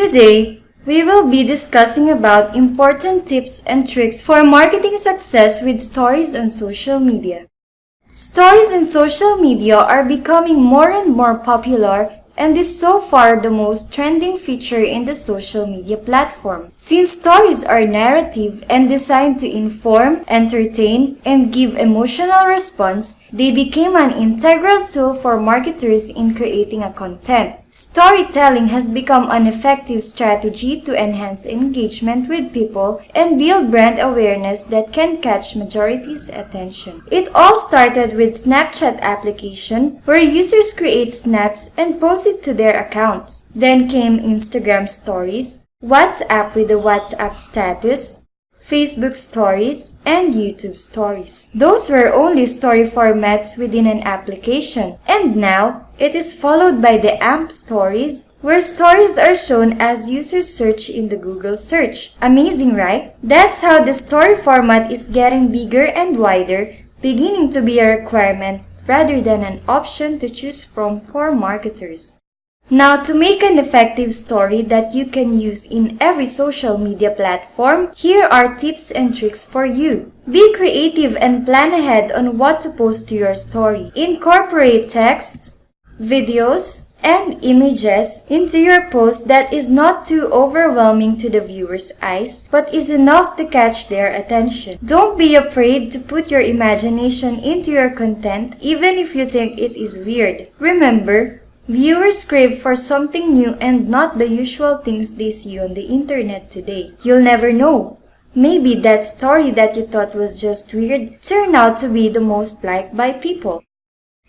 Today, we will be discussing about important tips and tricks for marketing success with stories on social media. Stories on social media are becoming more and more popular and is so far the most trending feature in the social media platform. Since stories are narrative and designed to inform, entertain, and give emotional response, they became an integral tool for marketers in creating a content. Storytelling has become an effective strategy to enhance engagement with people and build brand awareness that can catch majority's attention. It all started with Snapchat application, where users create snaps and post it to their accounts. Then came Instagram stories, WhatsApp with the WhatsApp status, Facebook stories, and YouTube stories. Those were only story formats within an application. And now, it is followed by the AMP stories, where stories are shown as users search in the Google search. Amazing, right? That's how the story format is getting bigger and wider, beginning to be a requirement rather than an option to choose from for marketers. Now, to make an effective story that you can use in every social media platform, here are tips and tricks for you. Be creative and plan ahead on what to post to your story. Incorporate texts, videos, and images into your post that is not too overwhelming to the viewer's eyes, but is enough to catch their attention. Don't be afraid to put your imagination into your content, even if you think it is weird. Remember, viewers crave for something new and not the usual things they see on the internet today. You'll never know. Maybe that story that you thought was just weird turned out to be the most liked by people.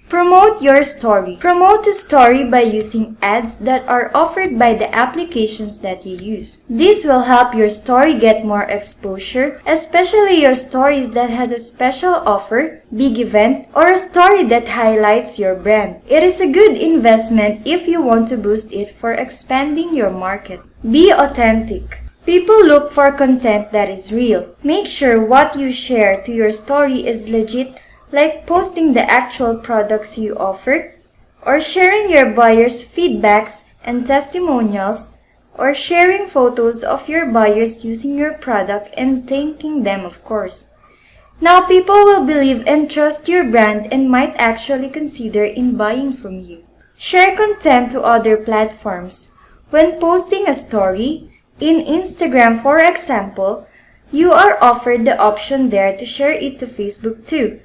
Promote your story. Promote a story by using ads that are offered by the applications that you use. This will help your story get more exposure, especially your stories that has a special offer, big event, or a story that highlights your brand. It is a good investment if you want to boost it for expanding your market. Be authentic. People look for content that is real. Make sure what you share to your story is legit, like posting the actual products you offer, or sharing your buyers' feedbacks and testimonials, or sharing photos of your buyers using your product and thanking them, of course. Now people will believe and trust your brand and might actually consider in buying from you. Share content to other platforms. When posting a story, in Instagram for example, you are offered the option there to share it to Facebook too.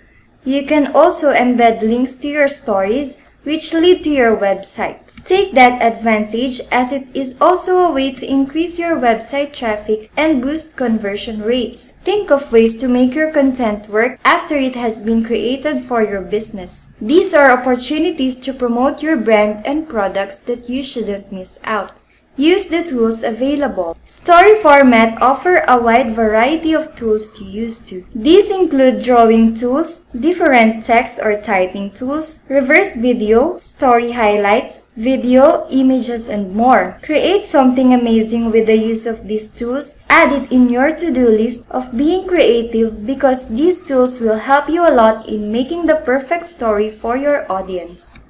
You can also embed links to your stories which lead to your website. Take that advantage as it is also a way to increase your website traffic and boost conversion rates. Think of ways to make your content work after it has been created for your business. These are opportunities to promote your brand and products that you shouldn't miss out. Use the tools available. Story format offer a wide variety of tools to use to. These include drawing tools, different text or typing tools, reverse video, story highlights, video, images, and more. Create something amazing with the use of these tools. Add it in your to-do list of being creative because these tools will help you a lot in making the perfect story for your audience.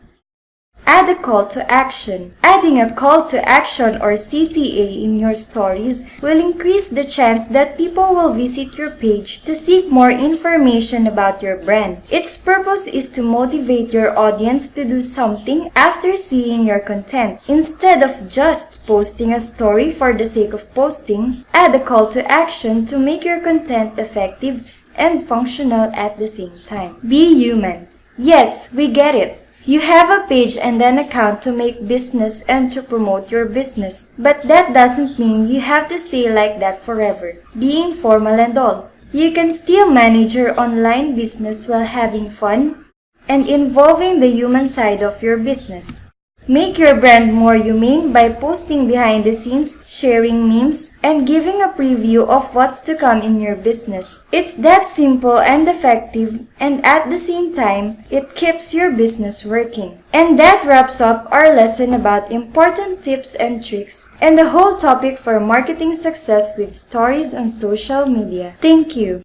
Add a call to action. Adding a call to action or CTA in your stories will increase the chance that people will visit your page to seek more information about your brand. Its purpose is to motivate your audience to do something after seeing your content. Instead of just posting a story for the sake of posting, add a call to action to make your content effective and functional at the same time. Be human. Yes, we get it. You have a page and an account to make business and to promote your business. But that doesn't mean you have to stay like that forever, being formal and all. You can still manage your online business while having fun and involving the human side of your business. Make your brand more humane by posting behind the scenes, sharing memes, and giving a preview of what's to come in your business. It's that simple and effective, and at the same time, it keeps your business working. And that wraps up our lesson about important tips and tricks and the whole topic for marketing success with stories on social media. Thank you.